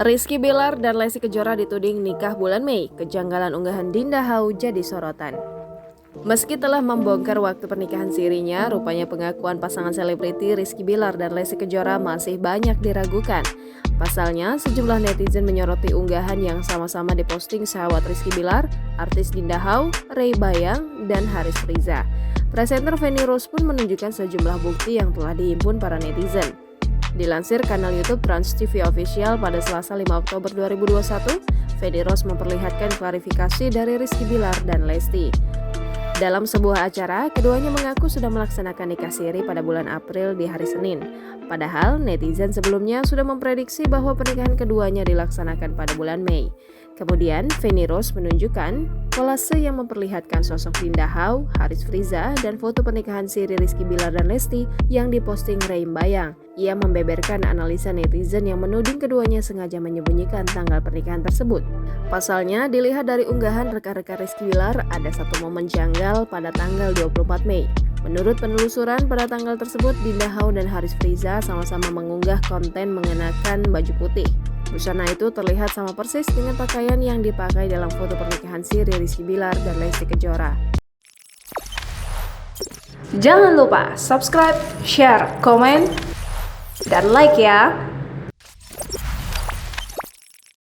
Rizky Bilar dan Lesti Kejora dituding nikah bulan Mei. Kejanggalan unggahan Dinda Hau jadi sorotan. Meski telah membongkar waktu pernikahan sirinya, rupanya pengakuan pasangan selebriti Rizky Bilar dan Lesti Kejora masih banyak diragukan. Pasalnya, sejumlah netizen menyoroti unggahan yang sama-sama diposting sahabat Rizky Bilar, artis Dinda Hau, Ray Bayang, dan Haris Friza. Presenter Feni Rose pun menunjukkan sejumlah bukti yang telah dihimpun para netizen. Dilansir kanal YouTube Trans TV Official pada Selasa 5 Oktober 2021, Feni Rose memperlihatkan klarifikasi dari Rizky Bilar dan Lesti. Dalam sebuah acara, keduanya mengaku sudah melaksanakan nikah siri pada bulan April di hari Senin. Padahal netizen sebelumnya sudah memprediksi bahwa pernikahan keduanya dilaksanakan pada bulan Mei. Kemudian, Feni Rose menunjukkan kolase yang memperlihatkan sosok Dinda Hau, Haris Friza, dan foto pernikahan siri Rizky Bilar dan Lesti yang diposting Ray Bayang. Ia membeberkan analisa netizen yang menuding keduanya sengaja menyembunyikan tanggal pernikahan tersebut. Pasalnya, dilihat dari unggahan rekan-rekan Rizky Bilar, ada satu momen janggal pada tanggal 24 Mei. Menurut penelusuran, pada tanggal tersebut Dinda Hau dan Haris Friza sama-sama mengunggah konten mengenakan baju putih. Busana itu terlihat sama persis dengan pakaian yang dipakai dalam foto pernikahan siri Rizky Bilar dan Lesti Kejora. Jangan lupa subscribe, share, komen, dan like ya!